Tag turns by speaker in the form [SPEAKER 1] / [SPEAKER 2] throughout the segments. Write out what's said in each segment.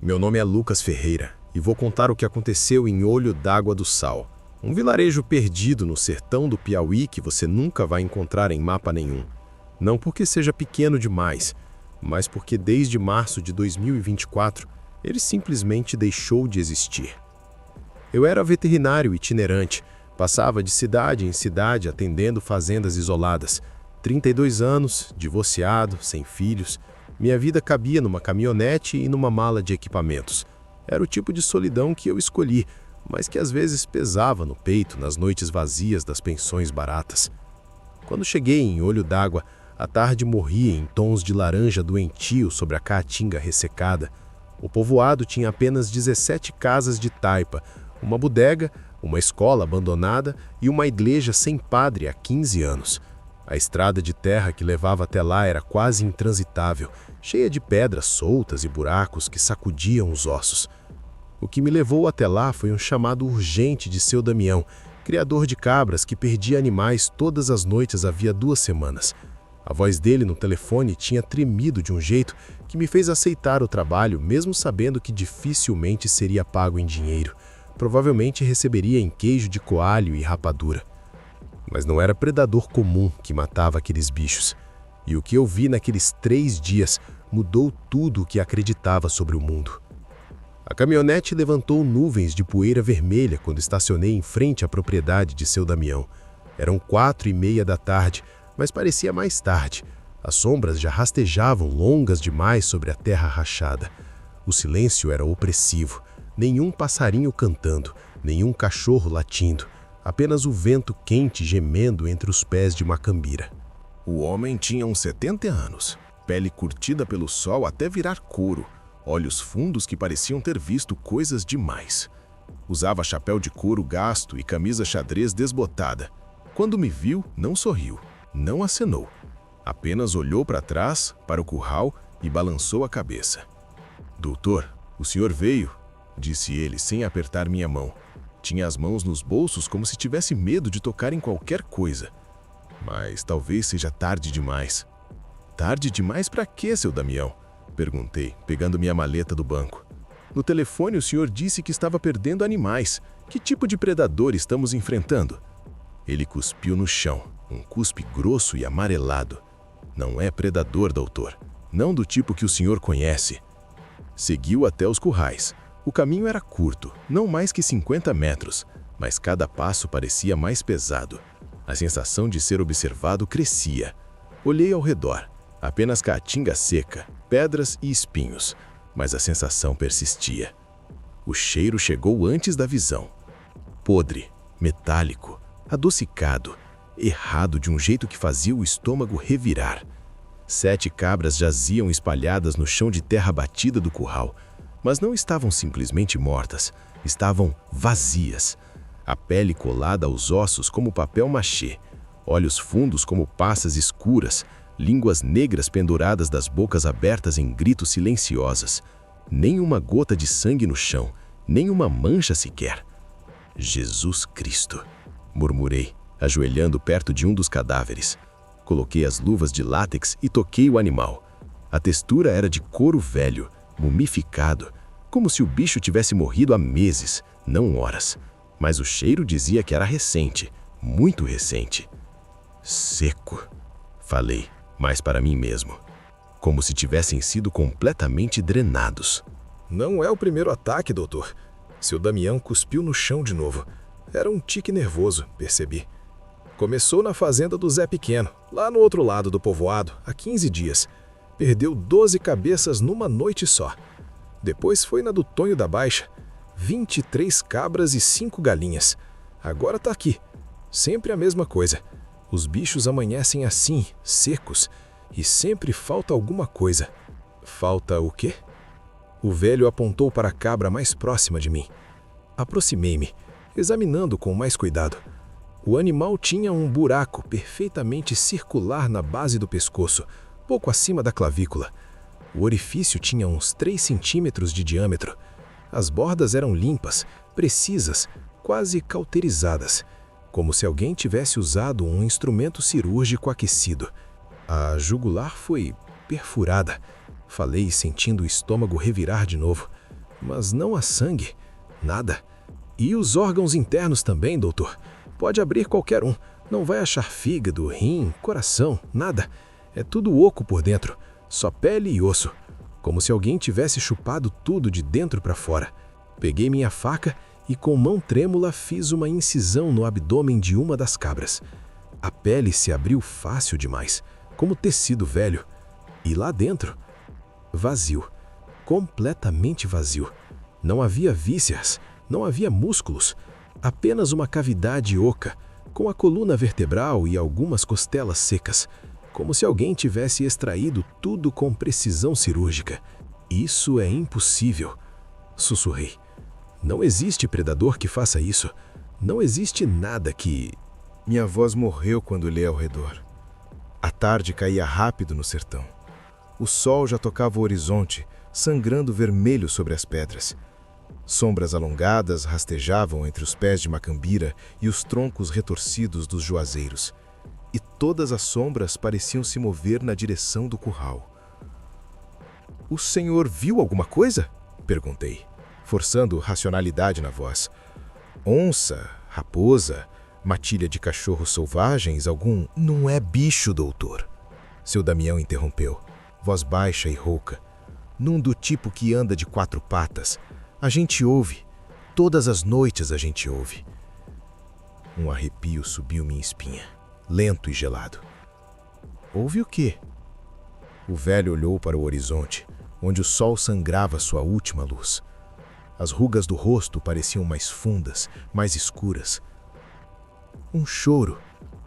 [SPEAKER 1] Meu nome é Lucas Ferreira e vou contar o que aconteceu em Olho d'Água do Sal, um vilarejo perdido no sertão do Piauí que você nunca vai encontrar em mapa nenhum. Não porque seja pequeno demais, mas porque desde março de 2024 ele simplesmente deixou de existir. Eu era veterinário itinerante, passava de cidade em cidade atendendo fazendas isoladas. 32 anos, divorciado, sem filhos. Minha vida cabia numa caminhonete e numa mala de equipamentos. Era o tipo de solidão que eu escolhi, mas que às vezes pesava no peito nas noites vazias das pensões baratas. Quando cheguei em Olho d'Água, a tarde morria em tons de laranja doentio sobre a caatinga ressecada. O povoado tinha apenas 17 casas de taipa, uma bodega, uma escola abandonada e uma igreja sem padre há 15 anos. A estrada de terra que levava até lá era quase intransitável, cheia de pedras soltas e buracos que sacudiam os ossos. O que me levou até lá foi um chamado urgente de seu Damião, criador de cabras que perdia animais todas as noites havia 2 semanas. A voz dele no telefone tinha tremido de um jeito que me fez aceitar o trabalho, mesmo sabendo que dificilmente seria pago em dinheiro. Provavelmente receberia em queijo de coalho e rapadura. Mas não era predador comum que matava aqueles bichos. E o que eu vi naqueles 3 dias mudou tudo o que acreditava sobre o mundo. A caminhonete levantou nuvens de poeira vermelha quando estacionei em frente à propriedade de seu Damião. Eram 4:30 da tarde, mas parecia mais tarde. As sombras já rastejavam longas demais sobre a terra rachada. O silêncio era opressivo. Nenhum passarinho cantando, nenhum cachorro latindo. Apenas o vento quente gemendo entre os pés de uma cambira.
[SPEAKER 2] O homem tinha uns 70 anos, pele curtida pelo sol até virar couro, olhos fundos que pareciam ter visto coisas demais. Usava chapéu de couro gasto e camisa xadrez desbotada. Quando me viu, não sorriu, não acenou. Apenas olhou para trás, para o curral e balançou a cabeça. "Doutor, o senhor veio", disse ele sem apertar minha mão. Tinha as mãos nos bolsos como se tivesse medo de tocar em qualquer coisa. Mas talvez seja tarde demais. "Tarde demais para quê, seu Damião?" perguntei, pegando minha maleta do banco. "No telefone o senhor disse que estava perdendo animais. Que tipo de predador estamos enfrentando?" Ele cuspiu no chão, um cuspe grosso e amarelado. "Não é predador, doutor. Não do tipo que o senhor conhece." Seguiu até os currais. O caminho era curto, não mais que 50 metros, mas cada passo parecia mais pesado. A sensação de ser observado crescia. Olhei ao redor, apenas caatinga seca, pedras e espinhos, mas a sensação persistia. O cheiro chegou antes da visão. Podre, metálico, adocicado, errado de um jeito que fazia o estômago revirar. 7 cabras jaziam espalhadas no chão de terra batida do curral, mas não estavam simplesmente mortas, estavam vazias. A pele colada aos ossos como papel machê, olhos fundos como passas escuras, línguas negras penduradas das bocas abertas em gritos silenciosos. Nem uma gota de sangue no chão, nem uma mancha sequer. "Jesus Cristo", murmurei, ajoelhando perto de um dos cadáveres. Coloquei as luvas de látex e toquei o animal. A textura era de couro velho, mumificado, como se o bicho tivesse morrido há meses, não horas. Mas o cheiro dizia que era recente, muito recente. "Seco", falei, mas para mim mesmo, como se tivessem sido completamente drenados.
[SPEAKER 3] "Não é o primeiro ataque, doutor." Seu Damião cuspiu no chão de novo. Era um tique nervoso, percebi. "Começou na fazenda do Zé Pequeno, lá no outro lado do povoado, há 15 dias. Perdeu 12 cabeças numa noite só. Depois foi na do Tonho da Baixa, 23 cabras e 5 galinhas. Agora tá aqui. Sempre a mesma coisa. Os bichos amanhecem assim, secos, e sempre falta alguma coisa." "Falta o quê?" O velho apontou para a cabra mais próxima de mim. Aproximei-me, examinando com mais cuidado. O animal tinha um buraco perfeitamente circular na base do pescoço, pouco acima da clavícula. O orifício tinha uns 3 centímetros de diâmetro. As bordas eram limpas, precisas, quase cauterizadas, como se alguém tivesse usado um instrumento cirúrgico aquecido. A jugular foi perfurada. Falei, sentindo o estômago revirar de novo. mas não há sangue, nada. E os órgãos internos também, doutor. Pode abrir qualquer um, não vai achar fígado, rim, coração, nada. É tudo oco por dentro, só pele e osso, como se alguém tivesse chupado tudo de dentro para fora. Peguei minha faca e com mão trêmula fiz uma incisão no abdômen de uma das cabras. A pele se abriu fácil demais, como tecido velho. E lá dentro, vazio, completamente vazio. Não havia vísceras, não havia músculos, apenas uma cavidade oca, com a coluna vertebral e algumas costelas secas, como se alguém tivesse extraído tudo com precisão cirúrgica. Isso é impossível, sussurrei. Não existe predador que faça isso. Não existe nada que...
[SPEAKER 2] Minha voz morreu quando olhei ao redor. A tarde caía rápido no sertão. O sol já tocava o horizonte, sangrando vermelho sobre as pedras. Sombras alongadas rastejavam entre os pés de macambira e os troncos retorcidos dos juazeiros. E todas as sombras pareciam se mover na direção do curral. "O senhor viu alguma coisa?" perguntei, forçando racionalidade na voz. "Onça, raposa, matilha de cachorros selvagens, algum..." "Não é bicho, doutor," seu Damião interrompeu, voz baixa e rouca. "Num do tipo que anda de 4 patas. A gente ouve. Todas as noites a gente ouve." Um arrepio subiu minha espinha, lento e gelado. "Ouve o quê?" O velho olhou para o horizonte, onde o sol sangrava sua última luz. As rugas do rosto pareciam mais fundas, mais escuras. Um choro,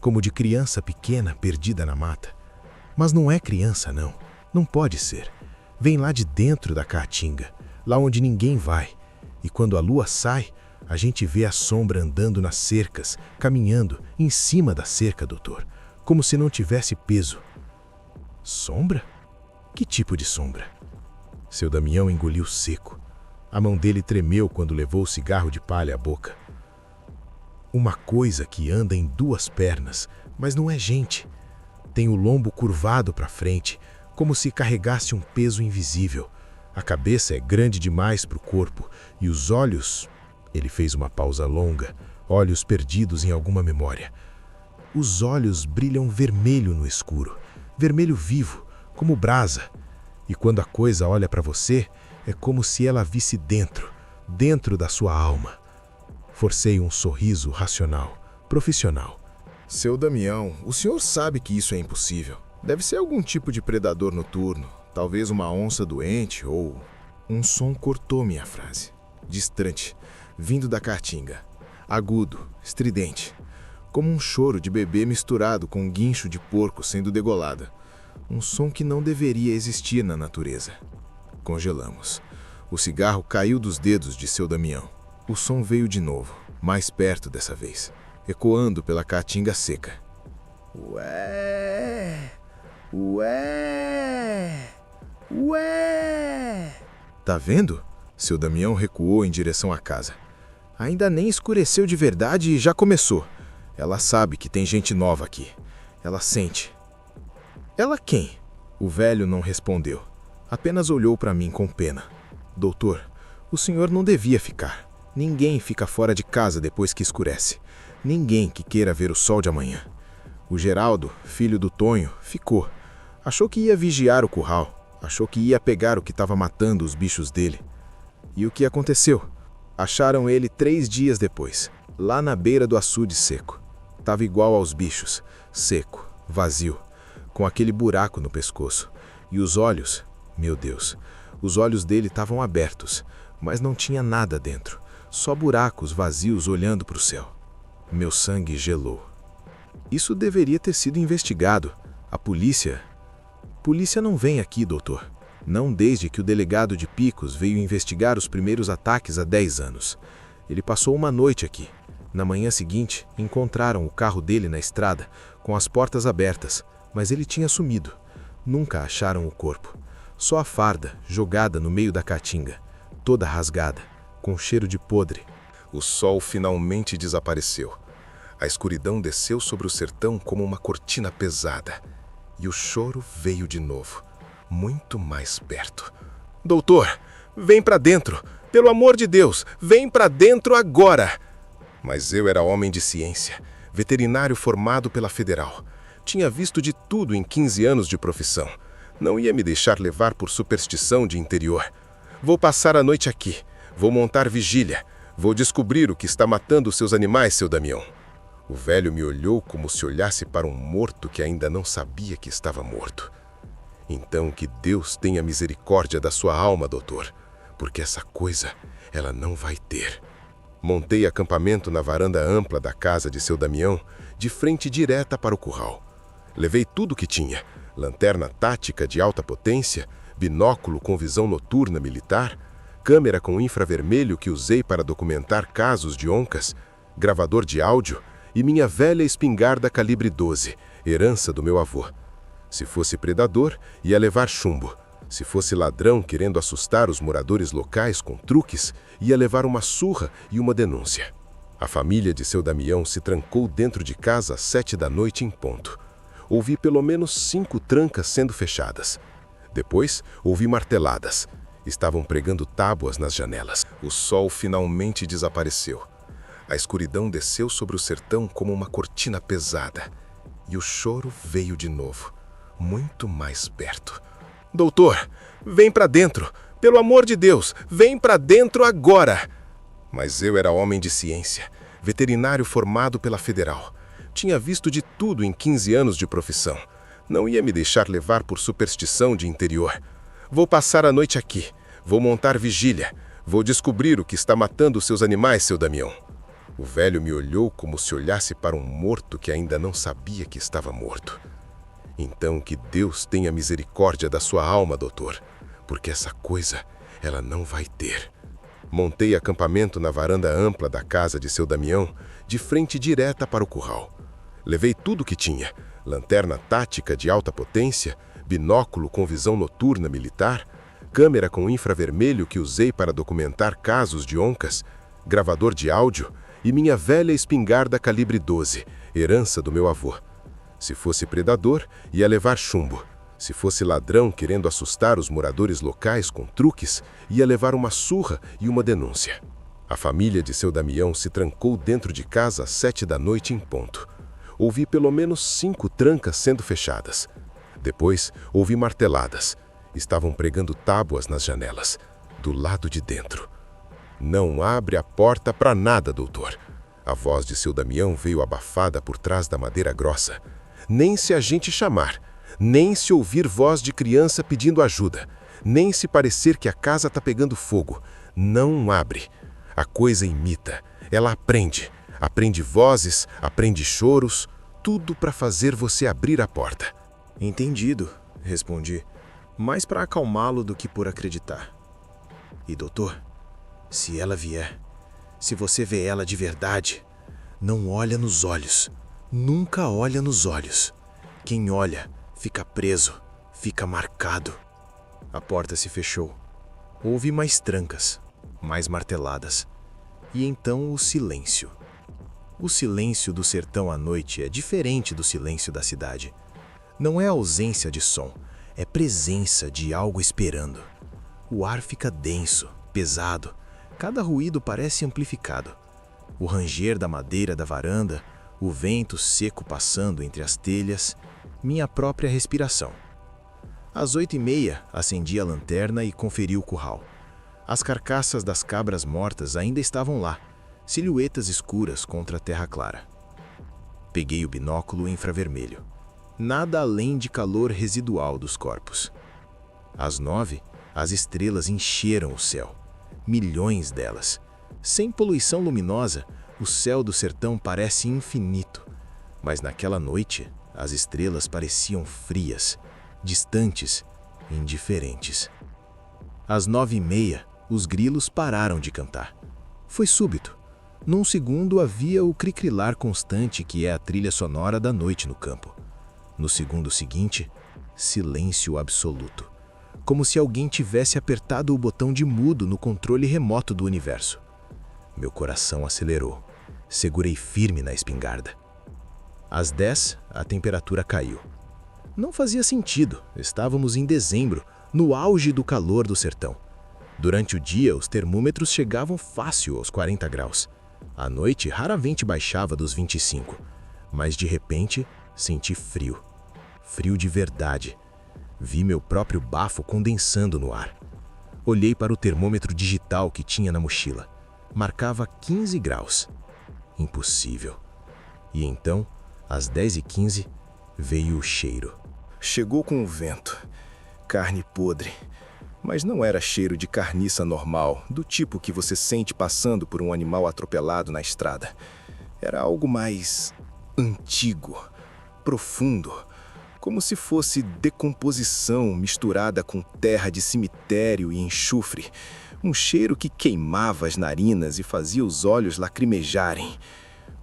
[SPEAKER 2] como de criança pequena perdida na mata. Mas não é criança, não. Não pode ser. Vem lá de dentro da caatinga, lá onde ninguém vai. E quando a lua sai, a gente vê a sombra andando nas cercas, caminhando em cima da cerca, doutor, como se não tivesse peso. Sombra? Que tipo de sombra? Seu Damião engoliu seco. A mão dele tremeu quando levou o cigarro de palha à boca. Uma coisa que anda em 2 pernas, mas não é gente. Tem o lombo curvado para frente, como se carregasse um peso invisível. A cabeça é grande demais para o corpo e os olhos... Ele fez uma pausa longa, olhos perdidos em alguma memória. Os olhos brilham vermelho no escuro, vermelho vivo, como brasa. E quando a coisa olha para você, é como se ela visse dentro da sua alma. Forcei um sorriso racional, profissional. "Seu Damião, o senhor sabe que isso é impossível. Deve ser algum tipo de predador noturno, talvez uma onça doente ou..." Um som cortou minha frase. Distante, vindo da caatinga. Agudo, estridente. Como um choro de bebê misturado com um guincho de porco sendo degolada. Um som que não deveria existir na natureza. Congelamos. O cigarro caiu dos dedos de seu Damião. O som veio de novo, mais perto dessa vez, ecoando pela caatinga seca. "Ué! Ué! Ué!" "Tá vendo?" Seu Damião recuou em direção à casa. "Ainda nem escureceu de verdade e já começou. Ela sabe que tem gente nova aqui. Ela sente." "Ela quem?" O velho não respondeu. Apenas olhou para mim com pena. "Doutor, o senhor não devia ficar. Ninguém fica fora de casa depois que escurece. Ninguém que queira ver o sol de amanhã. O Geraldo, filho do Tonho, ficou. Achou que ia vigiar o curral. Achou que ia pegar o que estava matando os bichos dele. E o que aconteceu? Acharam ele 3 dias depois, lá na beira do açude seco. Tava igual aos bichos, seco, vazio, com aquele buraco no pescoço. E os olhos, meu Deus, os olhos dele estavam abertos, mas não tinha nada dentro. Só buracos vazios olhando para o céu. Meu sangue gelou. Isso deveria ter sido investigado. A polícia... Polícia não vem aqui, doutor. Não desde que o delegado de Picos veio investigar os primeiros ataques há 10 anos. Ele passou uma noite aqui. Na manhã seguinte, encontraram o carro dele na estrada, com as portas abertas, mas ele tinha sumido. Nunca acharam o corpo. Só a farda, jogada no meio da caatinga, toda rasgada, com cheiro de podre. O sol finalmente desapareceu. A escuridão desceu sobre o sertão como uma cortina pesada. E o choro veio de novo, muito mais perto. Doutor, vem pra dentro! Pelo amor de Deus, vem pra dentro agora! Mas eu era homem de ciência, veterinário formado pela Federal. Tinha visto de tudo em 15 anos de profissão. Não ia me deixar levar por superstição de interior. Vou passar a noite aqui. Vou montar vigília. Vou descobrir o que está matando seus animais, seu Damião. O velho me olhou como se olhasse para um morto que ainda não sabia que estava morto. Então que Deus tenha misericórdia da sua alma, doutor, porque essa coisa ela não vai ter. Montei acampamento na varanda ampla da casa de seu Damião, de frente direta para o curral. Levei tudo o que tinha: lanterna tática de alta potência, binóculo com visão noturna militar, câmera com infravermelho que usei para documentar casos de oncas, gravador de áudio e minha velha espingarda calibre 12, herança do meu avô. Se fosse predador, ia levar chumbo. Se fosse ladrão querendo assustar os moradores locais com truques, ia levar uma surra e uma denúncia. A família de seu Damião se trancou dentro de casa às 7 da noite em ponto. Ouvi pelo menos 5 trancas sendo fechadas. Depois, ouvi marteladas. Estavam pregando tábuas nas janelas. O sol finalmente desapareceu. A escuridão desceu sobre o sertão como uma cortina pesada. E o choro veio de novo, muito mais perto. Doutor, vem pra dentro! Pelo amor de Deus, vem pra dentro agora! Mas eu era homem de ciência, veterinário formado pela Federal. Tinha visto de tudo em 15 anos de profissão. Não ia me deixar levar por superstição de interior. Vou passar a noite aqui. Vou montar vigília. Vou descobrir o que está matando seus animais, seu Damião. O velho me olhou como se olhasse para um morto que ainda não sabia que estava morto. Então que Deus tenha misericórdia da sua alma, doutor, porque essa coisa ela não vai ter. Montei acampamento na varanda ampla da casa de seu Damião, de frente direta para o curral. Levei tudo o que tinha: lanterna tática de alta potência, binóculo com visão noturna militar, câmera com infravermelho que usei para documentar casos de oncas, gravador de áudio e minha velha espingarda calibre 12, herança do meu avô. Se fosse predador, ia levar chumbo. Se fosse ladrão querendo assustar os moradores locais com truques, ia levar uma surra e uma denúncia. A família de seu Damião se trancou dentro de casa às 7 da noite em ponto. Ouvi pelo menos 5 trancas sendo fechadas. Depois, ouvi marteladas. Estavam pregando tábuas nas janelas, do lado de dentro. Não abre a porta para nada, doutor. A voz de seu Damião veio abafada por trás da madeira grossa. Nem se a gente chamar, nem se ouvir voz de criança pedindo ajuda, nem se parecer que a casa está pegando fogo. Não abre. A coisa imita, ela aprende. Aprende vozes, aprende choros, tudo para fazer você abrir a porta.
[SPEAKER 3] Entendido, respondi, mais para acalmá-lo do que por acreditar. E doutor, se ela vier, se você vê ela de verdade, não olha nos olhos. Nunca olha nos olhos. Quem olha, fica preso, fica marcado. A porta se fechou. Houve mais trancas, mais marteladas. E então o silêncio. O silêncio do sertão à noite é diferente do silêncio da cidade. Não é ausência de som, é presença de algo esperando. O ar fica denso, pesado. Cada ruído parece amplificado. O ranger da madeira da varanda, o vento seco passando entre as telhas, minha própria respiração. Às 8h30, acendi a lanterna e conferi o curral. As carcaças das cabras mortas ainda estavam lá, silhuetas escuras contra a terra clara. Peguei o binóculo infravermelho. Nada além de calor residual dos corpos. Às 9, as estrelas encheram o céu. Milhões delas. Sem poluição luminosa, o céu do sertão parece infinito, mas naquela noite as estrelas pareciam frias, distantes, indiferentes. Às 9h30, os grilos pararam de cantar. Foi súbito. Num segundo havia o cricrilar constante que é a trilha sonora da noite no campo. No segundo seguinte, silêncio absoluto, como se alguém tivesse apertado o botão de mudo no controle remoto do universo. Meu coração acelerou. Segurei firme na espingarda. Às 10, a temperatura caiu. Não fazia sentido, estávamos em dezembro, no auge do calor do sertão.
[SPEAKER 1] Durante o dia, os termômetros chegavam fácil aos 40 graus. À noite, raramente baixava dos 25. Mas, de repente, senti frio. Frio de verdade. Vi meu próprio bafo condensando no ar. Olhei para o termômetro digital que tinha na mochila. Marcava 15 graus. Impossível. E então, às 10h15, veio o cheiro.
[SPEAKER 3] Chegou com o vento. Carne podre. Mas não era cheiro de carniça normal, do tipo que você sente passando por um animal atropelado na estrada. Era algo mais antigo, profundo, como se fosse decomposição misturada com terra de cemitério e enxofre. Um cheiro que queimava as narinas e fazia os olhos lacrimejarem.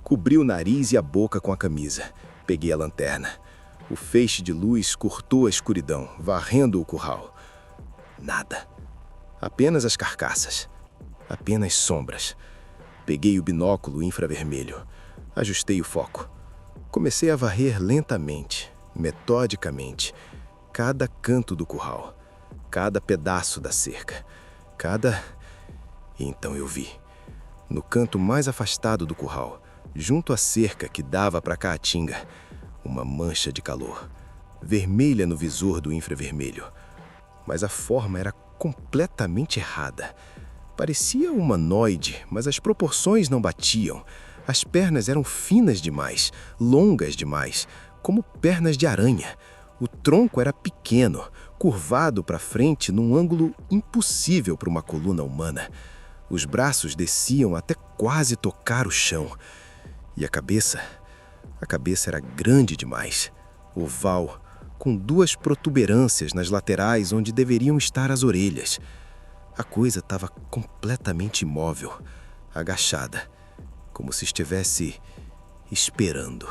[SPEAKER 3] Cobri o nariz e a boca com a camisa. Peguei a lanterna. O feixe de luz cortou a escuridão, varrendo o curral. Nada. Apenas as carcaças. Apenas sombras. Peguei o binóculo infravermelho. Ajustei o foco. Comecei a varrer lentamente, metodicamente, cada canto do curral, cada pedaço da cerca, E então eu vi, no canto mais afastado do curral, junto à cerca que dava para a caatinga, uma mancha de calor, vermelha no visor do infravermelho. Mas a forma era completamente errada. Parecia humanoide, mas as proporções não batiam. As pernas eram finas demais, longas demais, como pernas de aranha. O tronco era pequeno, curvado para frente num ângulo impossível para uma coluna humana. Os braços desciam até quase tocar o chão. E a cabeça era grande demais, oval, com 2 protuberâncias nas laterais onde deveriam estar as orelhas. A coisa estava completamente imóvel, agachada, como se estivesse esperando.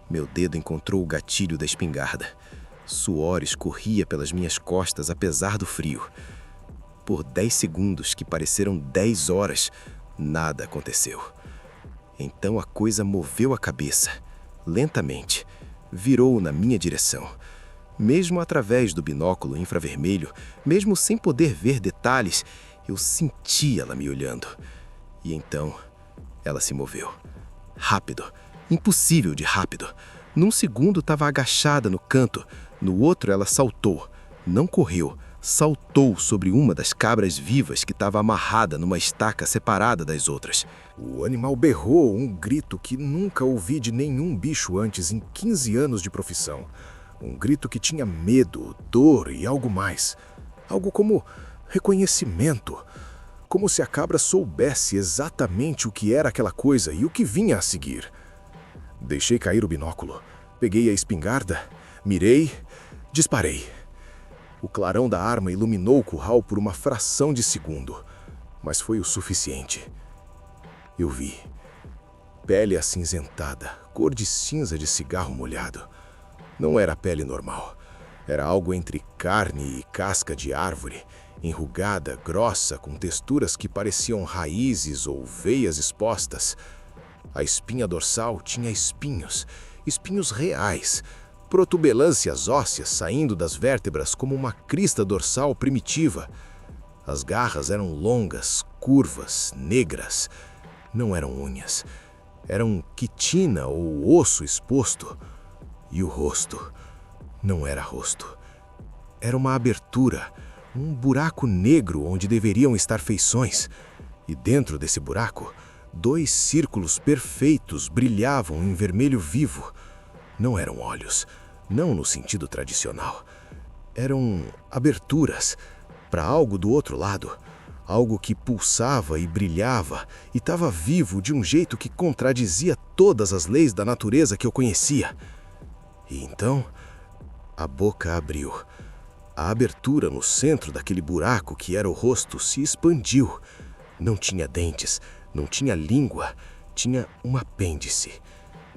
[SPEAKER 3] Meu dedo encontrou o gatilho da espingarda. Suor escorria pelas minhas costas apesar do frio. Por 10 segundos, que pareceram 10 horas, nada aconteceu. Então a coisa moveu a cabeça, lentamente, virou na minha direção. Mesmo através do binóculo infravermelho, mesmo sem poder ver detalhes, eu senti ela me olhando. E então, ela se moveu. Rápido, impossível de rápido. Num segundo estava agachada no canto, no outro ela saltou. Não correu, saltou sobre uma das cabras vivas que estava amarrada numa estaca separada das outras.
[SPEAKER 2] O animal berrou um grito que nunca ouvi de nenhum bicho antes em 15 anos de profissão. Um grito que tinha medo, dor e algo mais. Algo como reconhecimento. Como se a cabra soubesse exatamente o que era aquela coisa e o que vinha a seguir. Deixei cair o binóculo. Peguei a espingarda, mirei, disparei. O clarão da arma iluminou o curral por uma fração de segundo, mas foi o suficiente. Eu vi. Pele acinzentada, cor de cinza de cigarro molhado. Não era pele normal. Era algo entre carne e casca de árvore, enrugada, grossa, com texturas que pareciam raízes ou veias expostas. A espinha dorsal tinha espinhos, espinhos reais, protuberâncias ósseas saindo das vértebras como uma crista dorsal primitiva. As garras eram longas, curvas, negras. Não eram unhas. Eram quitina ou osso exposto. E o rosto não era rosto. Era uma abertura, um buraco negro onde deveriam estar feições. E dentro desse buraco, 2 círculos perfeitos brilhavam em vermelho vivo. Não eram olhos, não no sentido tradicional. Eram aberturas para algo do outro lado. Algo que pulsava e brilhava e estava vivo de um jeito que contradizia todas as leis da natureza que eu conhecia. E então, a boca abriu. A abertura no centro daquele buraco que era o rosto se expandiu. Não tinha dentes, não tinha língua, tinha um apêndice.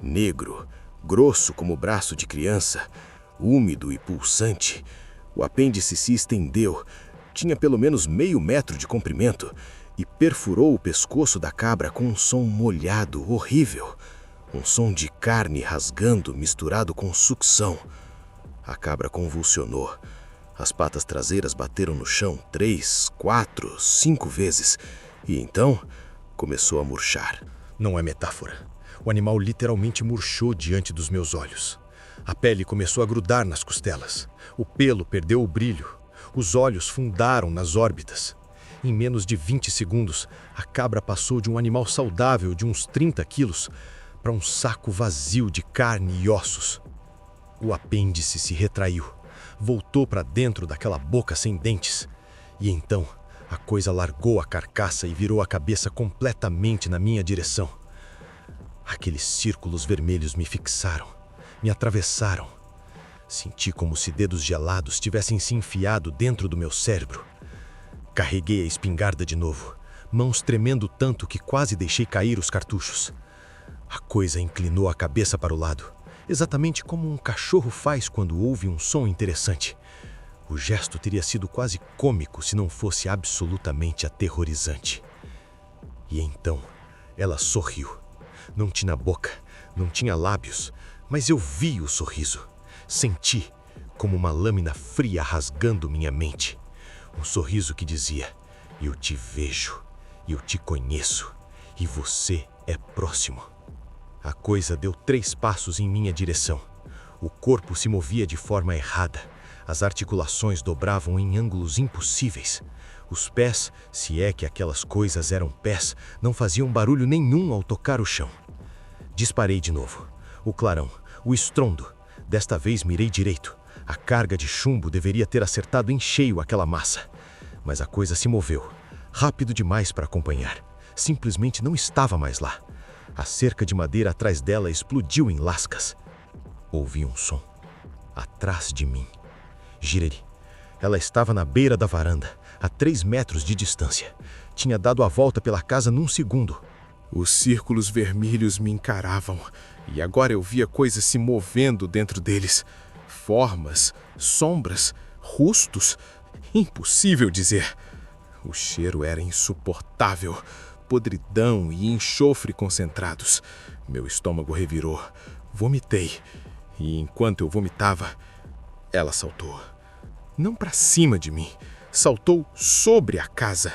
[SPEAKER 2] Negro, grosso como o braço de criança, úmido e pulsante. O apêndice se estendeu, tinha pelo menos meio metro de comprimento e perfurou o pescoço da cabra com um som molhado, horrível. Um som de carne rasgando misturado com sucção. A cabra convulsionou. As patas traseiras bateram no chão 3, 4, 5 vezes e então começou a murchar.
[SPEAKER 3] Não é metáfora. O animal literalmente murchou diante dos meus olhos. A pele começou a grudar nas costelas. O pelo perdeu o brilho. Os olhos fundaram nas órbitas. Em menos de 20 segundos, a cabra passou de um animal saudável de uns 30 quilos para um saco vazio de carne e ossos. O apêndice se retraiu, voltou para dentro daquela boca sem dentes. E então, a coisa largou a carcaça e virou a cabeça completamente na minha direção. Aqueles círculos vermelhos me fixaram, me atravessaram. Senti como se dedos gelados tivessem se enfiado dentro do meu cérebro. Carreguei a espingarda de novo, mãos tremendo tanto que quase deixei cair os cartuchos. A coisa inclinou a cabeça para o lado, exatamente como um cachorro faz quando ouve um som interessante. O gesto teria sido quase cômico se não fosse absolutamente aterrorizante. E então, ela sorriu. Não tinha boca, não tinha lábios, mas eu vi o sorriso. Senti como uma lâmina fria rasgando minha mente. Um sorriso que dizia: eu te vejo, eu te conheço e você é próximo. A coisa deu 3 passos em minha direção. O corpo se movia de forma errada. As articulações dobravam em ângulos impossíveis. Os pés, se é que aquelas coisas eram pés, não faziam barulho nenhum ao tocar o chão. Disparei de novo. O clarão, o estrondo. Desta vez mirei direito. A carga de chumbo deveria ter acertado em cheio aquela massa. Mas a coisa se moveu, rápido demais para acompanhar. Simplesmente não estava mais lá. A cerca de madeira atrás dela explodiu em lascas. Ouvi um som. Atrás de mim. Girei. Ela estava na beira da varanda, a 3 metros de distância. Tinha dado a volta pela casa num segundo.
[SPEAKER 4] Os círculos vermelhos me encaravam, e agora eu via coisas se movendo dentro deles. Formas, sombras, rostos. Impossível dizer. O cheiro era insuportável. Podridão e enxofre concentrados. Meu estômago revirou. Vomitei. E enquanto eu vomitava, ela saltou. Não para cima de mim. Saltou sobre a casa.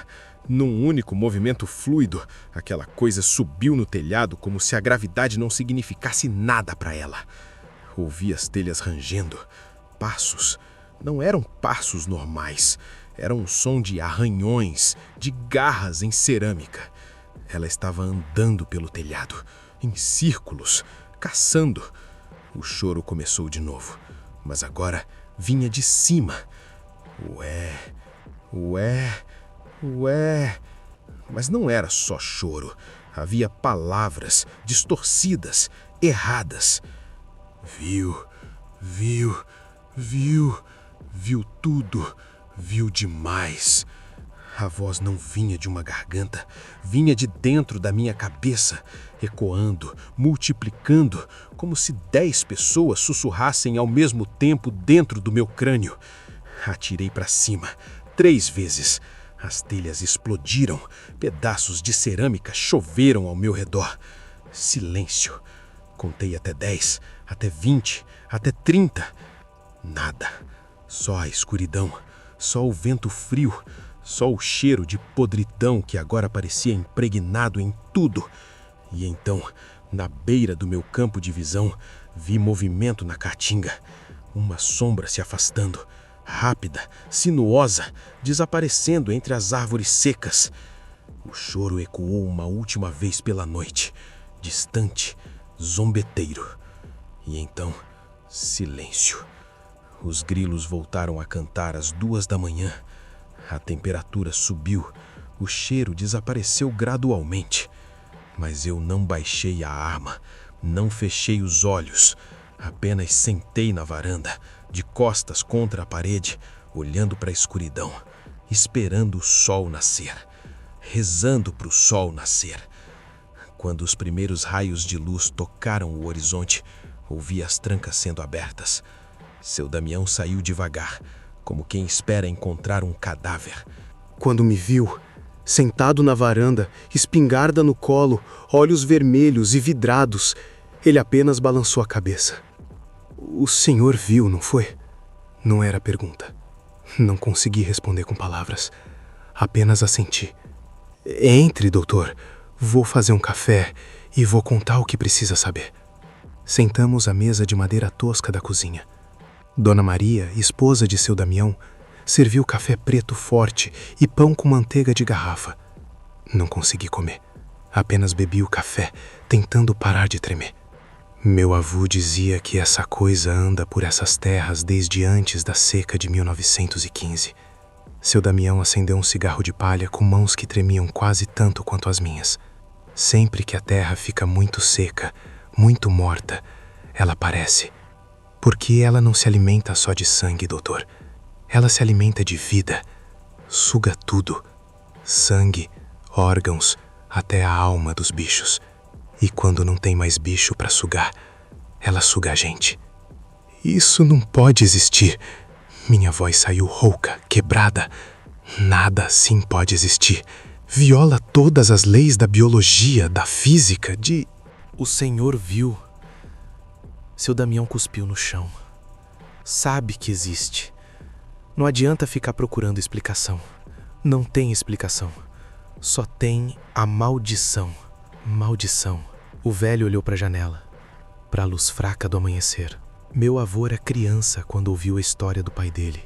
[SPEAKER 4] Num único movimento fluido, aquela coisa subiu no telhado como se a gravidade não significasse nada para ela. Ouvi as telhas rangendo. Passos. Não eram passos normais. Era um som de arranhões, de garras em cerâmica. Ela estava andando pelo telhado, em círculos, caçando. O choro começou de novo, mas agora vinha de cima. Ué, ué, ué. Mas não era só choro. Havia palavras distorcidas, erradas. Viu, viu, viu, viu tudo, viu demais. A voz não vinha de uma garganta, vinha de dentro da minha cabeça, ecoando, multiplicando, como se 10 pessoas sussurrassem ao mesmo tempo dentro do meu crânio. Atirei para cima, 3 vezes. As telhas explodiram, pedaços de cerâmica choveram ao meu redor. Silêncio. Contei até 10, até 20, até 30. Nada. Só a escuridão, só o vento frio, só o cheiro de podridão que agora parecia impregnado em tudo. E então, na beira do meu campo de visão, vi movimento na caatinga. Uma sombra se afastando, rápida, sinuosa, desaparecendo entre as árvores secas. O choro ecoou uma última vez pela noite, distante, zombeteiro. E então, silêncio. Os grilos voltaram a cantar às 2 da manhã. A temperatura subiu, o cheiro desapareceu gradualmente. Mas eu não baixei a arma, não fechei os olhos. Apenas sentei na varanda, de costas contra a parede, olhando para a escuridão, esperando o sol nascer, rezando para o sol nascer. Quando os primeiros raios de luz tocaram o horizonte, ouvi as trancas sendo abertas. Seu Damião saiu devagar, como quem espera encontrar um cadáver.
[SPEAKER 5] Quando me viu, sentado na varanda, espingarda no colo, olhos vermelhos e vidrados, ele apenas balançou a cabeça. O senhor viu, não foi? Não era pergunta. Não consegui responder com palavras. Apenas assenti. Entre, doutor. Vou fazer um café e vou contar o que precisa saber. Sentamos à mesa de madeira tosca da cozinha. Dona Maria, esposa de seu Damião, serviu café preto forte e pão com manteiga de garrafa. Não consegui comer. Apenas bebi o café, tentando parar de tremer. Meu avô dizia que essa coisa anda por essas terras desde antes da seca de 1915. Seu Damião acendeu um cigarro de palha com mãos que tremiam quase tanto quanto as minhas. Sempre que a terra fica muito seca, muito morta, ela aparece. Porque ela não se alimenta só de sangue, doutor. Ela se alimenta de vida. Suga tudo. Sangue, órgãos, até a alma dos bichos. E quando não tem mais bicho para sugar, ela suga a gente. Isso não pode existir. Minha voz saiu rouca, quebrada. Nada assim pode existir. Viola todas as leis da biologia, da física, de...
[SPEAKER 6] O senhor viu. Seu Damião cuspiu no chão. Sabe que existe. Não adianta ficar procurando explicação. Não tem explicação. Só tem a maldição. Maldição. O velho olhou para a janela, para a luz fraca do amanhecer. Meu avô era criança quando ouviu a história do pai dele.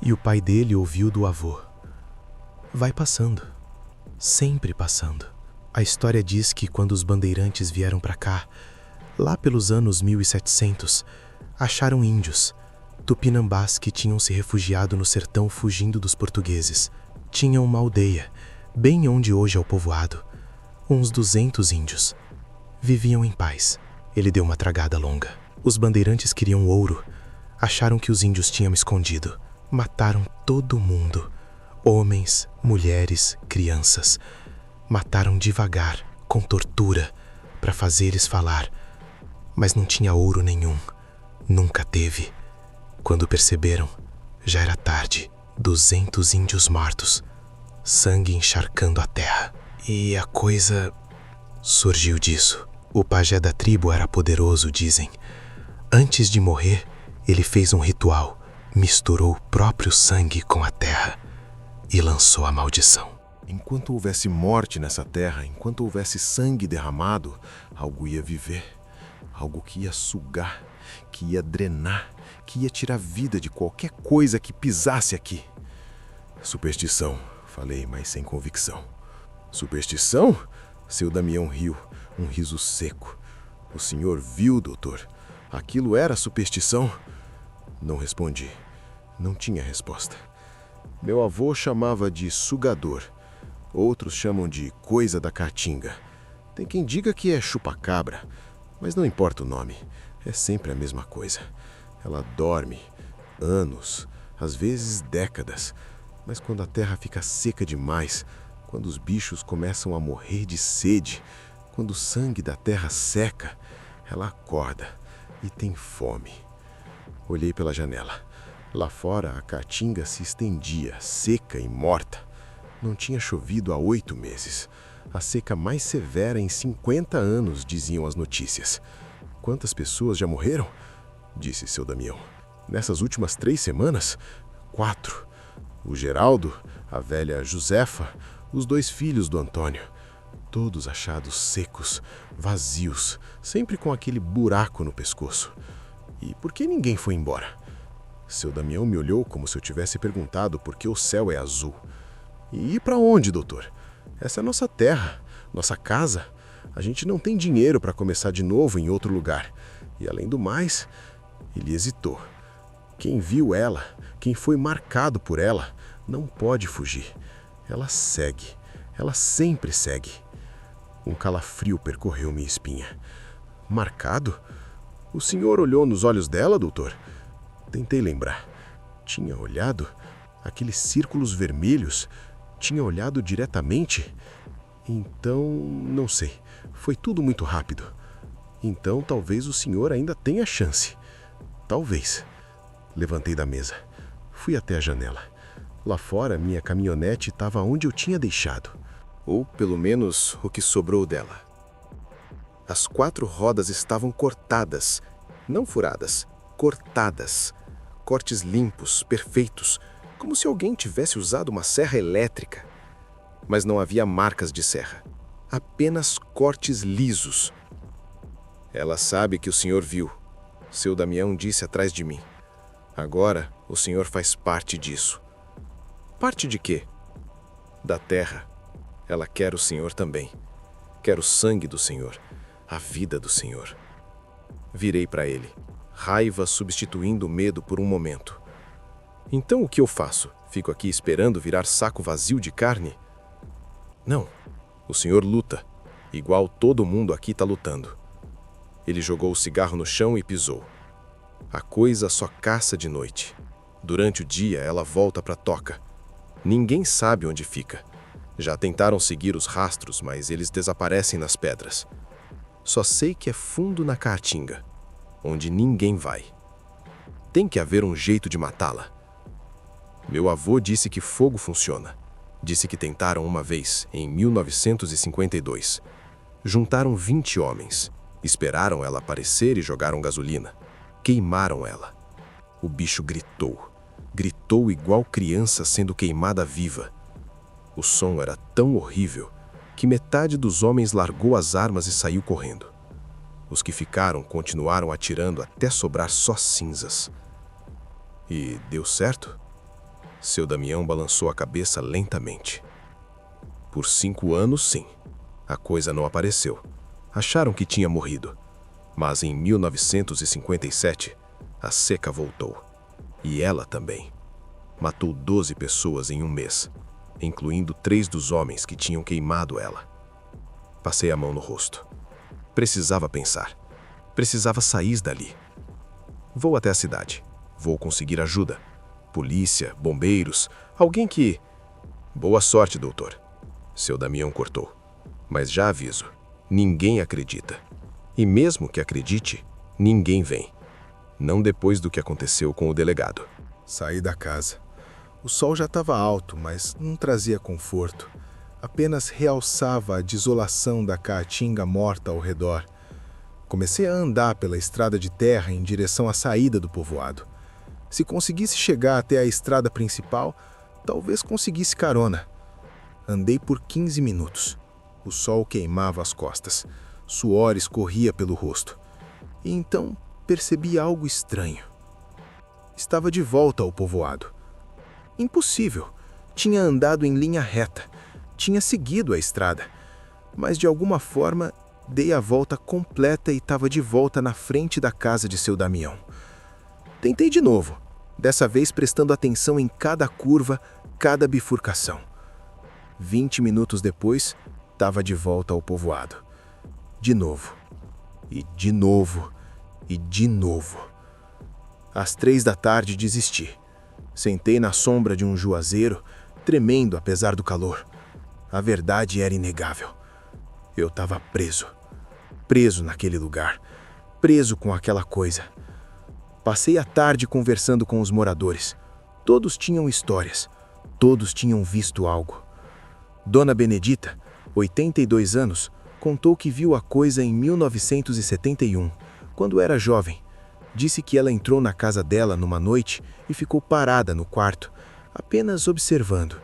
[SPEAKER 6] E o pai dele ouviu do avô. Vai passando. Sempre passando. A história diz que quando os bandeirantes vieram para cá, lá pelos anos 1700, acharam índios, tupinambás que tinham se refugiado no sertão fugindo dos portugueses. Tinham uma aldeia, bem onde hoje é o povoado. Uns 200 índios. Viviam em paz. Ele deu uma tragada longa. Os bandeirantes queriam ouro. Acharam que os índios tinham escondido. Mataram todo mundo. Homens, mulheres, crianças. Mataram devagar, com tortura, para fazer eles falar. Mas não tinha ouro nenhum. Nunca teve. Quando perceberam, já era tarde. 200 índios mortos. Sangue encharcando a terra. E a coisa surgiu disso. O pajé da tribo era poderoso, dizem. Antes de morrer, ele fez um ritual. Misturou o próprio sangue com a terra e lançou a maldição.
[SPEAKER 2] Enquanto houvesse morte nessa terra, enquanto houvesse sangue derramado, algo ia viver. Algo que ia sugar, que ia drenar, que ia tirar vida de qualquer coisa que pisasse aqui. Superstição, falei, mas sem convicção. Superstição? Seu Damião riu, um riso seco. O senhor viu, doutor? Aquilo era superstição? Não respondi. Não tinha resposta. Meu avô chamava de sugador. Outros chamam de coisa da caatinga. Tem quem diga que é chupa-cabra, mas não importa o nome. É sempre a mesma coisa. Ela dorme anos, às vezes décadas. Mas quando a terra fica seca demais, quando os bichos começam a morrer de sede, quando o sangue da terra seca, ela acorda e tem fome. Olhei pela janela. Lá fora, a caatinga se estendia, seca e morta. Não tinha chovido há 8 meses. A seca mais severa em 50 anos, diziam as notícias. Quantas pessoas já morreram? Disse seu Damião. Nessas últimas 3 semanas, 4. O Geraldo, a velha Josefa, os 2 filhos do Antônio. Todos achados secos, vazios, sempre com aquele buraco no pescoço. E por que ninguém foi embora? Seu Damião me olhou como se eu tivesse perguntado por que o céu é azul. E ir para onde, doutor? Essa é a nossa terra, nossa casa. A gente não tem dinheiro para começar de novo em outro lugar. E além do mais, ele hesitou. Quem viu ela, quem foi marcado por ela, não pode fugir. Ela segue, ela sempre segue. Um calafrio percorreu minha espinha. Marcado? O senhor olhou nos olhos dela, doutor? Tentei lembrar. Tinha olhado? Aqueles círculos vermelhos? Tinha olhado diretamente? Então, não sei. Foi tudo muito rápido. Então, talvez o senhor ainda tenha chance. Talvez. Levantei da mesa. Fui até a janela. Lá fora, minha caminhonete estava onde eu tinha deixado. Ou, pelo menos, o que sobrou dela. As 4 rodas estavam cortadas. Não furadas, cortadas.
[SPEAKER 4] cortes limpos, perfeitos, como se alguém tivesse usado uma serra elétrica. Mas não havia marcas de serra, apenas cortes lisos. Ela sabe que o senhor viu. Seu Damião disse atrás de mim. Agora, o senhor faz parte disso. Parte de quê? Da terra. Ela quer o senhor também. Quer o sangue do senhor, a vida do senhor. Virei para ele, raiva substituindo o medo por um momento. Então o que eu faço? Fico aqui esperando virar saco vazio de carne? Não. O senhor luta, igual todo mundo aqui está lutando. Ele jogou o cigarro no chão e pisou. A coisa só caça de noite. Durante o dia, ela volta para a toca. Ninguém sabe onde fica. Já tentaram seguir os rastros, mas eles desaparecem nas pedras. Só sei que é fundo na caatinga, onde ninguém vai. Tem que haver um jeito de matá-la. Meu avô disse que fogo funciona. Disse que tentaram uma vez, em 1952. Juntaram 20 homens. Esperaram ela aparecer e jogaram gasolina. Queimaram ela. O bicho gritou. Gritou igual criança sendo queimada viva. O som era tão horrível que metade dos homens largou as armas e saiu correndo. Os que ficaram continuaram atirando até sobrar só cinzas. E deu certo? Seu Damião balançou a cabeça lentamente. Por 5 anos, sim. A coisa não apareceu. Acharam que tinha morrido. Mas em 1957, a seca voltou. E ela também. Matou 12 pessoas em um mês, incluindo 3 dos homens que tinham queimado ela. Passei a mão no rosto. Precisava pensar. Precisava sair dali. Vou até a cidade. Vou conseguir ajuda. Polícia, bombeiros, alguém que... Boa sorte, doutor. Seu Damião cortou. Mas já aviso, ninguém acredita. E mesmo que acredite, ninguém vem. Não depois do que aconteceu com o delegado.
[SPEAKER 5] Saí da casa. O sol já estava alto, mas não trazia conforto. Apenas realçava a desolação da caatinga morta ao redor. Comecei a andar pela estrada de terra em direção à saída do povoado. Se conseguisse chegar até a estrada principal, talvez conseguisse carona. Andei por 15 minutos. O sol queimava as costas. Suor escorria pelo rosto. E então percebi algo estranho. Estava de volta ao povoado. Impossível. Tinha andado em linha reta. Tinha seguido a estrada. Mas de alguma forma, dei a volta completa e estava de volta na frente da casa de seu Damião. Tentei de novo, dessa vez prestando atenção em cada curva, cada bifurcação. 20 minutos depois, estava de volta ao povoado. De novo. E de novo. E de novo. Às 3 da tarde desisti. Sentei na sombra de um juazeiro, tremendo apesar do calor. A verdade era inegável. Eu estava preso. Preso naquele lugar. Preso com aquela coisa. Passei a tarde conversando com os moradores. Todos tinham histórias. Todos tinham visto algo. Dona Benedita, 82 anos, contou que viu a coisa em 1971, quando era jovem. Disse que ela entrou na casa dela numa noite e ficou parada no quarto, apenas observando.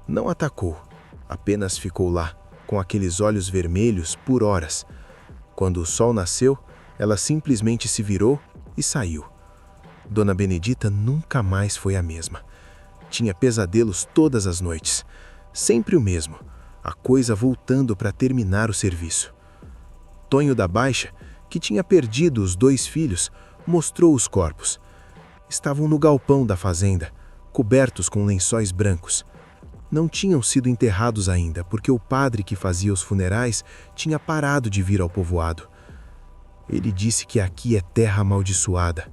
[SPEAKER 5] Não atacou, apenas ficou lá, com aqueles olhos vermelhos por horas. Quando o sol nasceu, ela simplesmente se virou e saiu. Dona Benedita nunca mais foi a mesma. Tinha pesadelos todas as noites. Sempre o mesmo, a coisa voltando para terminar o serviço. Tonho da Baixa, que tinha perdido os 2 filhos, mostrou os corpos. Estavam no galpão da fazenda, cobertos com lençóis brancos. Não tinham sido enterrados ainda, porque o padre que fazia os funerais tinha parado de vir ao povoado. Ele disse que aqui é terra amaldiçoada.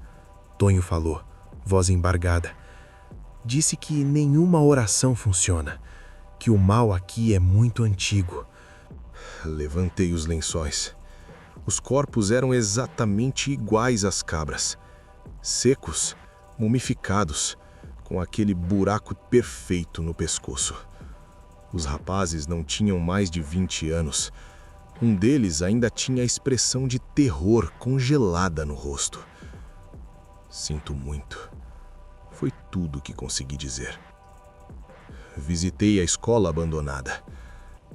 [SPEAKER 5] Tonho falou, voz embargada. Disse que nenhuma oração funciona, que o mal aqui é muito antigo.
[SPEAKER 4] Levantei os lençóis. Os corpos eram exatamente iguais às cabras. Secos, mumificados, com aquele buraco perfeito no pescoço. Os rapazes não tinham mais de 20 anos. Um deles ainda tinha a expressão de terror congelada no rosto. Sinto muito.
[SPEAKER 2] Foi tudo que consegui dizer. Visitei a escola abandonada.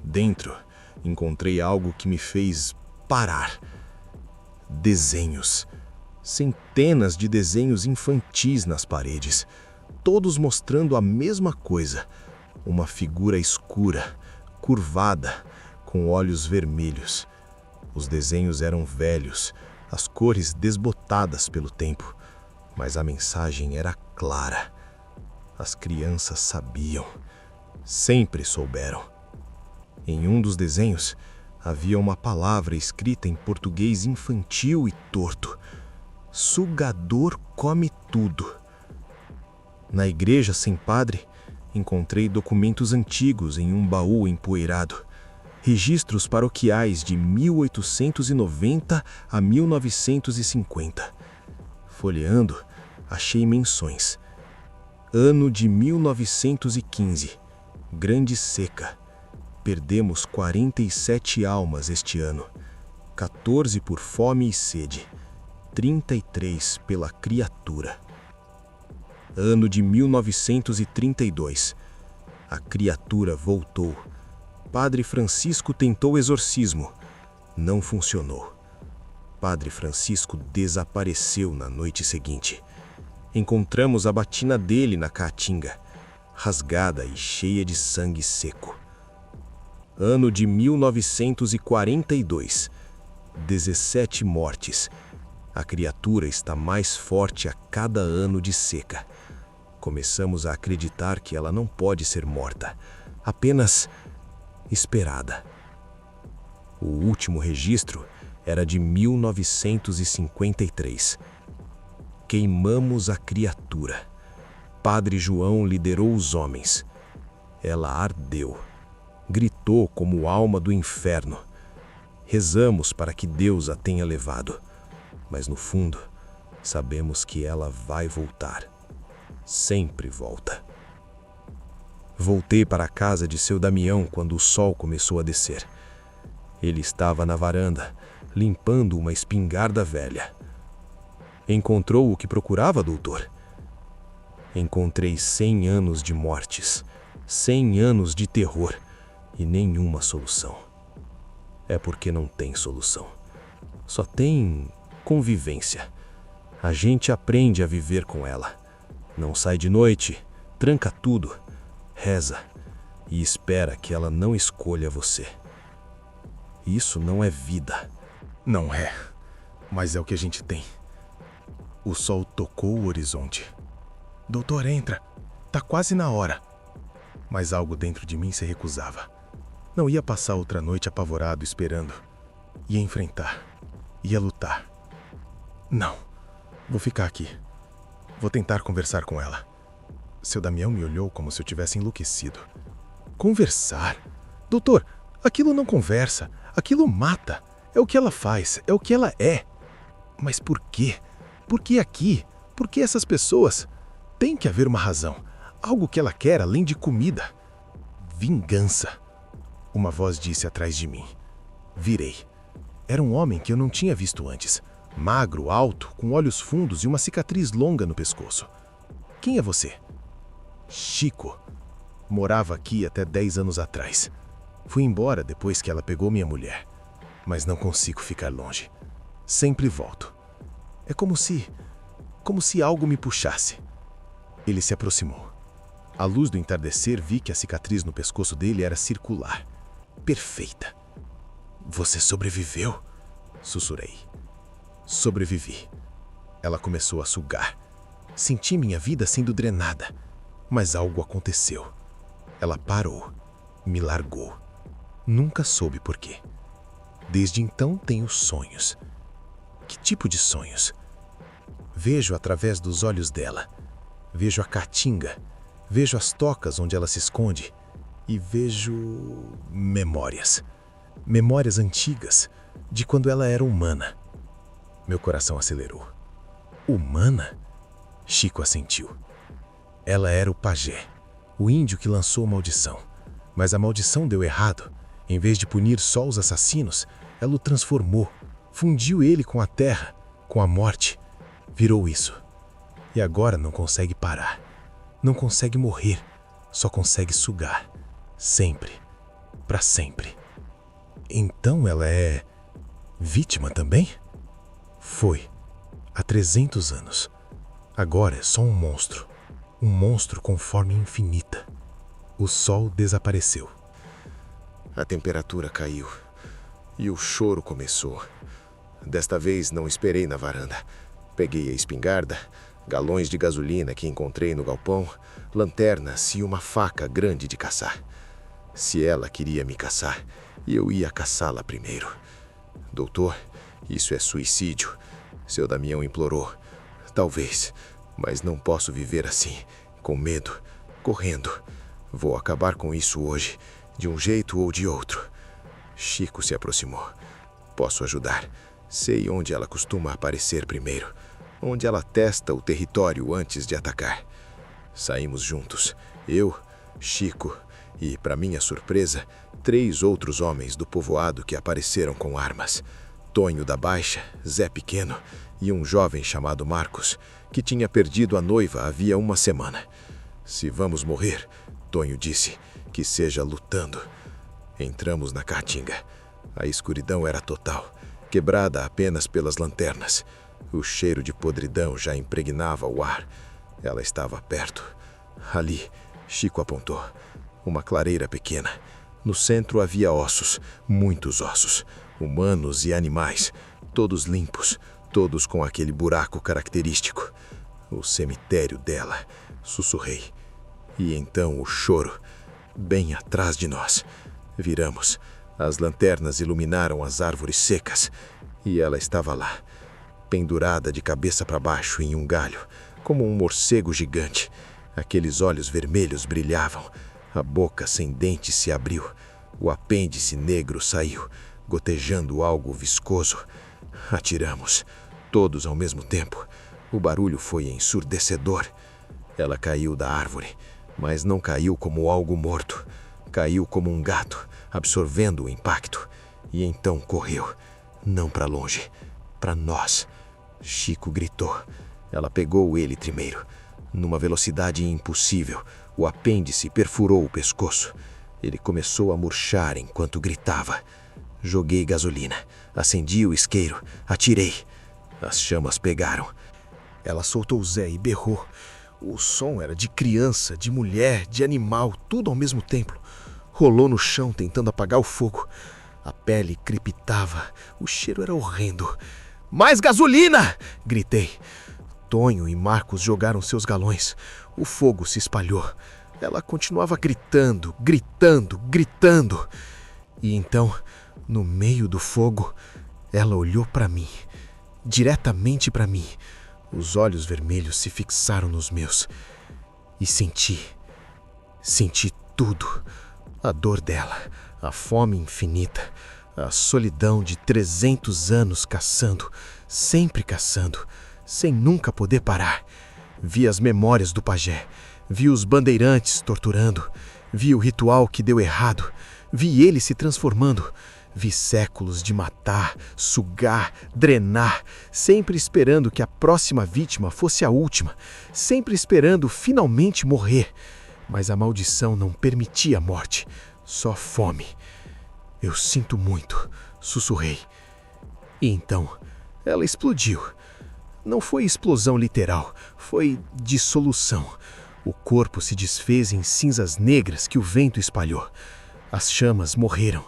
[SPEAKER 2] Dentro, encontrei algo que me fez parar. Desenhos. Centenas de desenhos infantis nas paredes, todos mostrando a mesma coisa. Uma figura escura, curvada, com olhos vermelhos. Os desenhos eram velhos, as cores desbotadas pelo tempo, mas a mensagem era clara. As crianças sabiam, sempre souberam. Em um dos desenhos, havia uma palavra escrita em português infantil e torto. Sugador come tudo. Na igreja sem padre, encontrei documentos antigos em um baú empoeirado. Registros paroquiais de 1890 a 1950. Folheando, achei menções. Ano de 1915. Grande seca. Perdemos 47 almas este ano. 14 por fome e sede. 33 pela criatura. Ano de 1932. A criatura voltou. Padre Francisco tentou exorcismo. Não funcionou. Padre Francisco desapareceu na noite seguinte. Encontramos a batina dele na caatinga, rasgada e cheia de sangue seco. Ano de 1942. 17 mortes. A criatura está mais forte a cada ano de seca. Começamos a acreditar que ela não pode ser morta, apenas esperada. O último registro era de 1953. Queimamos a criatura. Padre João liderou os homens. Ela ardeu. Gritou como alma do inferno. Rezamos para que Deus a tenha levado. Mas no fundo, sabemos que ela vai voltar. Sempre volta. Voltei para a casa de seu Damião quando o sol começou a descer. Ele estava na varanda, limpando uma espingarda velha. Encontrou o que procurava, doutor? Encontrei 100 anos de mortes, 100 anos de terror e nenhuma solução. É porque não tem solução. Só tem convivência. A gente aprende a viver com ela. Não sai de noite, tranca tudo, reza e espera que ela não escolha você. Isso não é vida.
[SPEAKER 4] Não é, mas é o que a gente tem. O sol tocou o horizonte. Doutor, entra. Tá quase na hora. Mas algo dentro de mim se recusava. Não ia passar outra noite apavorado esperando. Ia enfrentar. Ia lutar. Não. Vou ficar aqui. Vou tentar conversar com ela. Seu Damião me olhou como se eu tivesse enlouquecido. Conversar? Doutor, aquilo não conversa. Aquilo mata. É o que ela faz. É o que ela é. Mas por quê? Por que aqui? Por que essas pessoas? Tem que haver uma razão. Algo que ela quer além de comida. Vingança. Uma voz disse atrás de mim. Virei. Era um homem que eu não tinha visto antes. Magro, alto, com olhos fundos e uma cicatriz longa no pescoço. Quem é você? Chico. Morava aqui até 10 anos atrás. Fui embora depois que ela pegou minha mulher. Mas não consigo ficar longe. Sempre volto. É como se algo me puxasse. Ele se aproximou. À luz do entardecer, vi que a cicatriz no pescoço dele era circular. Perfeita. Você sobreviveu? Sussurrei. Sobrevivi. Ela começou a sugar. Senti minha vida sendo drenada. Mas algo aconteceu. Ela parou. Me largou. Nunca soube por quê. Desde então tenho sonhos. Que tipo de sonhos? Vejo através dos olhos dela. Vejo a caatinga. Vejo as tocas onde ela se esconde. E vejo memórias. Memórias antigas, de quando ela era humana. Meu coração acelerou. Humana? Chico assentiu. Ela era o pajé, o índio que lançou a maldição. Mas a maldição deu errado. Em vez de punir só os assassinos, ela o transformou. Fundiu ele com a terra, com a morte. Virou isso.
[SPEAKER 5] e agora não consegue parar. Não consegue morrer, só consegue sugar. Sempre. Para sempre. Então ela é vítima também? Foi. Há 300 anos. Agora é só um monstro. Um monstro com forma infinita. O sol desapareceu.
[SPEAKER 2] A temperatura caiu e o choro começou. Desta vez não esperei na varanda. Peguei a espingarda, galões de gasolina que encontrei no galpão, lanternas e uma faca grande de caçar. Se ela queria me caçar, eu ia caçá-la primeiro. Doutor, isso é suicídio. Seu Damião implorou. Talvez, mas não posso viver assim, com medo, correndo. Vou acabar com isso hoje, de um jeito ou de outro. Chico se aproximou. Posso ajudar. Sei onde ela costuma aparecer primeiro, onde ela testa o território antes de atacar. Saímos juntos, eu, Chico e, para minha surpresa, 3 outros homens do povoado que apareceram com armas. Tonho da Baixa, Zé Pequeno e um jovem chamado Marcos, que tinha perdido a noiva havia uma semana. Se vamos morrer, Tonho disse, que seja lutando. Entramos na caatinga. A escuridão era total, quebrada apenas pelas lanternas. O cheiro de podridão já impregnava o ar. Ela estava perto. Ali, Chico apontou. Uma clareira pequena. No centro havia ossos, muitos ossos, humanos e animais, todos limpos, todos com aquele buraco característico. O cemitério dela, sussurrei. E então o choro, bem atrás de nós. Viramos. As lanternas iluminaram as árvores secas e ela estava lá, pendurada de cabeça para baixo em um galho, como um morcego gigante. Aqueles olhos vermelhos brilhavam, a boca sem dentes se abriu, o apêndice negro saiu, gotejando algo viscoso. Atiramos, todos ao mesmo tempo. O barulho foi ensurdecedor. Ela caiu da árvore, mas não caiu como algo morto. Caiu como um gato, absorvendo o impacto. E então correu, não para longe, para nós. Chico gritou. Ela pegou ele primeiro. Numa velocidade impossível, o apêndice perfurou o pescoço. Ele começou a murchar enquanto gritava. Joguei gasolina, acendi o isqueiro, atirei. As chamas pegaram. Ela soltou Zé e berrou. O som era de criança, de mulher, de animal, tudo ao mesmo tempo. Rolou no chão tentando apagar o fogo. A pele crepitava, o cheiro era horrendo. Mais gasolina! Gritei. Tonho e Marcos jogaram seus galões. O fogo se espalhou. Ela continuava gritando, gritando, gritando. E então, no meio do fogo, ela olhou para mim, diretamente para mim. Os olhos vermelhos se fixaram nos meus. E senti tudo. A dor dela, a fome infinita, a solidão de 300 anos caçando, sempre caçando, sem nunca poder parar. Vi as memórias do pajé, vi os bandeirantes torturando, vi o ritual que deu errado, vi ele se transformando, vi séculos de matar, sugar, drenar, sempre esperando que a próxima vítima fosse a última, sempre esperando finalmente morrer. Mas a maldição não permitia a morte, só fome. Eu sinto muito, sussurrei. E então, ela explodiu. Não foi explosão literal, foi dissolução. O corpo se desfez em cinzas negras que o vento espalhou. As chamas morreram,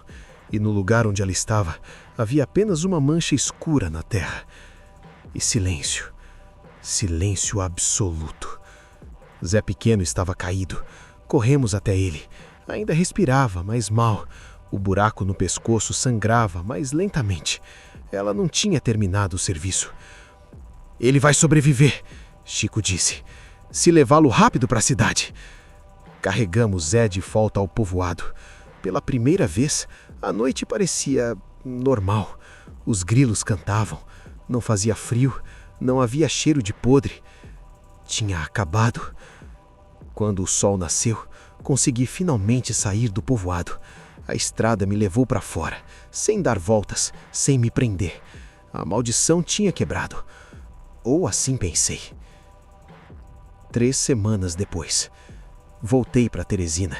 [SPEAKER 2] e no lugar onde ela estava, havia apenas uma mancha escura na terra. E silêncio. Silêncio absoluto. Zé Pequeno estava caído. Corremos até ele. Ainda respirava, mas mal. O buraco no pescoço sangrava, mas lentamente. Ela não tinha terminado o serviço. Ele vai sobreviver, Chico disse. Se levá-lo rápido para a cidade. Carregamos Zé de volta ao povoado. Pela primeira vez, a noite parecia normal. Os grilos cantavam. Não fazia frio. Não havia cheiro de podre. Tinha acabado. Quando o sol nasceu, consegui finalmente sair do povoado. A estrada me levou para fora, sem dar voltas, sem me prender. A maldição tinha quebrado. Ou assim pensei.
[SPEAKER 7] 3 semanas depois. Voltei para Teresina.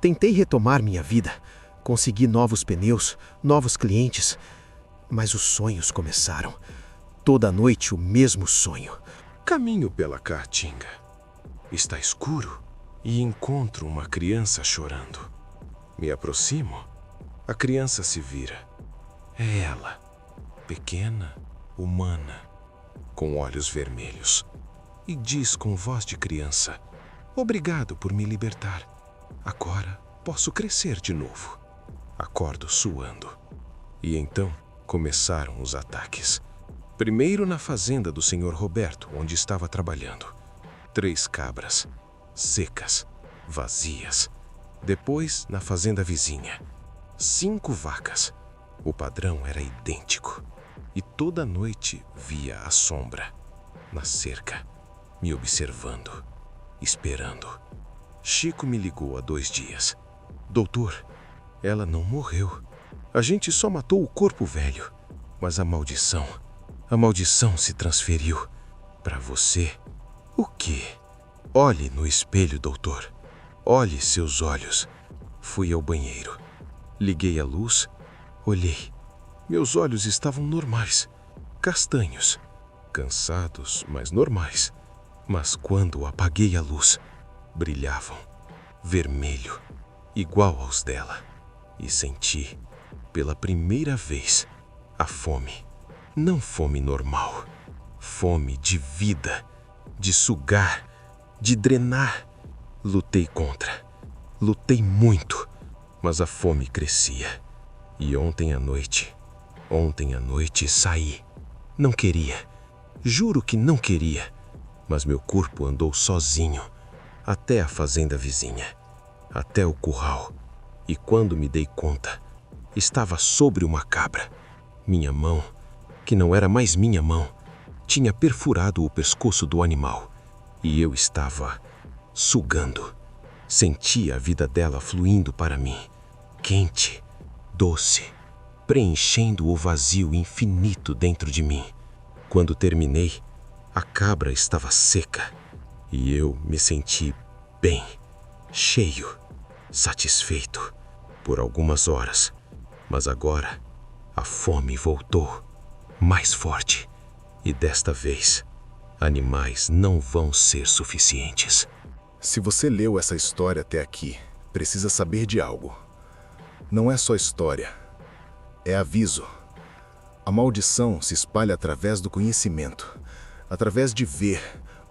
[SPEAKER 7] Tentei retomar minha vida. Consegui novos pneus, novos clientes. Mas os sonhos começaram. Toda noite o mesmo sonho.
[SPEAKER 2] Caminho pela Caatinga. Está escuro e encontro uma criança chorando. Me aproximo. A criança se vira. É ela, pequena, humana, com olhos vermelhos, e diz com voz de criança: obrigado por me libertar. Agora posso crescer de novo. Acordo suando. E então começaram os ataques. Primeiro na fazenda do Sr. Roberto, onde estava trabalhando. 3 cabras, secas, vazias. Depois na fazenda vizinha. 5 vacas. O padrão era idêntico. E toda noite via a sombra, na cerca, me observando, esperando. Chico me ligou há 2 dias. Doutor, ela não morreu. A gente só matou o corpo velho. Mas a maldição se transferiu para você. O quê? Olhe no espelho, doutor. Olhe seus olhos. Fui ao banheiro. Liguei a luz. Olhei. Meus olhos estavam normais. Castanhos. Cansados, mas normais. Mas quando apaguei a luz, brilhavam. Vermelho. Igual aos dela. E senti, pela primeira vez, a fome. Não fome normal. Fome de vida. De sugar. De drenar. Lutei contra. Lutei muito. Mas a fome crescia. E ontem à noite saí. Não queria. Juro que não queria. Mas meu corpo andou sozinho. Até a fazenda vizinha. Até o curral. E quando me dei conta, estava sobre uma cabra. Minha mão, que não era mais minha mão, tinha perfurado o pescoço do animal. E eu estava sugando. Sentia a vida dela fluindo para mim. Quente, doce, preenchendo o vazio infinito dentro de mim. Quando terminei, a cabra estava seca. E eu me senti bem, cheio, satisfeito, por algumas horas. Mas agora, a fome voltou, mais forte. E desta vez, animais não vão ser suficientes.
[SPEAKER 3] Se você leu essa história até aqui, precisa saber de algo. Não é só história, é aviso. A maldição se espalha através do conhecimento, através de ver,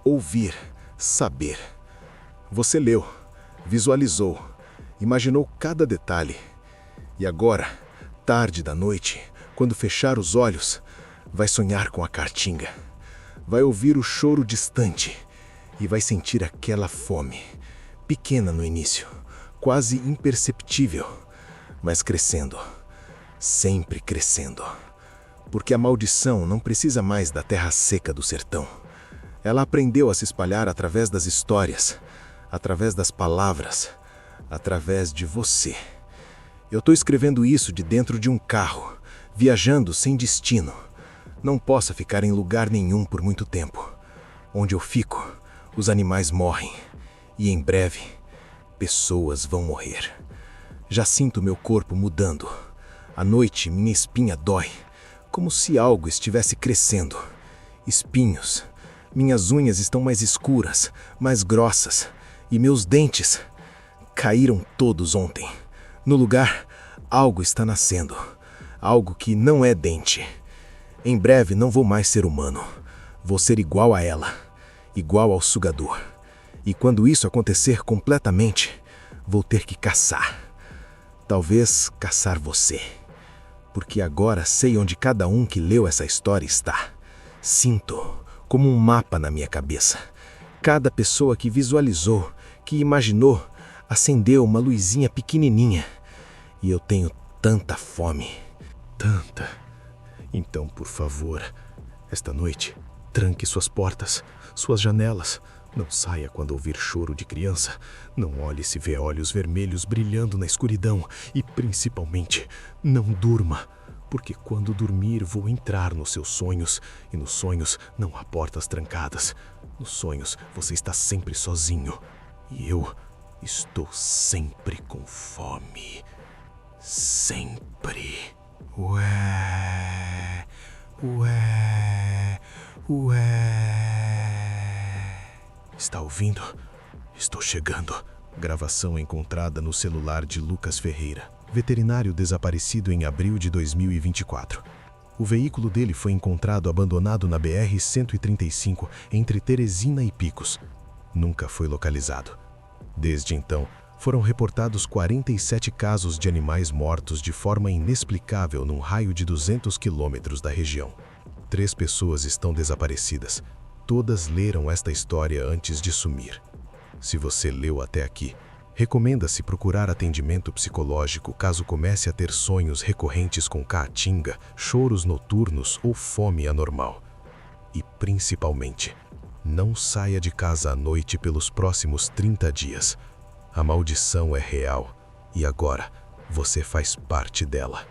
[SPEAKER 3] ouvir, saber. Você leu, visualizou, imaginou cada detalhe. E agora, tarde da noite, quando fechar os olhos, vai sonhar com a Caatinga. Vai ouvir o choro distante e vai sentir aquela fome, pequena no início, quase imperceptível, mas crescendo, sempre crescendo. Porque a maldição não precisa mais da terra seca do sertão. Ela aprendeu a se espalhar através das histórias, através das palavras, através de você. Eu estou escrevendo isso de dentro de um carro, viajando sem destino. Não posso ficar em lugar nenhum por muito tempo. Onde eu fico, os animais morrem. E em breve, pessoas vão morrer. Já sinto meu corpo mudando. À noite, minha espinha dói, como se algo estivesse crescendo. Espinhos. Minhas unhas estão mais escuras, mais grossas. E meus dentes caíram todos ontem. No lugar, algo está nascendo. Algo que não é dente. Em breve não vou mais ser humano. Vou ser igual a ela. Igual ao sugador. E quando isso acontecer completamente, vou ter que caçar. Talvez caçar você. Porque agora sei onde cada um que leu essa história está. Sinto como um mapa na minha cabeça. Cada pessoa que visualizou, que imaginou, acendeu uma luzinha pequenininha. E eu tenho tanta fome. Tanta. Então, por favor, esta noite, tranque suas portas, suas janelas. Não saia quando ouvir choro de criança. Não olhe se vê olhos vermelhos brilhando na escuridão. E, principalmente, não durma.
[SPEAKER 5] porque quando dormir vou entrar nos seus sonhos, e nos sonhos não há portas trancadas. Nos sonhos você está sempre sozinho, e eu estou sempre com fome. Sempre. Ué, ué, ué. Está ouvindo? Estou chegando.
[SPEAKER 2] Gravação encontrada no celular de Lucas Ferreira, veterinário desaparecido em abril de 2024. O veículo dele foi encontrado abandonado na BR-135 entre Teresina e Picos. Nunca foi localizado. Desde então, foram reportados 47 casos de animais mortos de forma inexplicável num raio de 200 quilômetros da região. 3 pessoas estão desaparecidas. Todas leram esta história antes de sumir. Se você leu até aqui, recomenda-se procurar atendimento psicológico caso comece a ter sonhos recorrentes com caatinga, choros noturnos ou fome anormal. E, principalmente, não saia de casa à noite pelos próximos 30 dias. A maldição é real e agora você faz parte dela.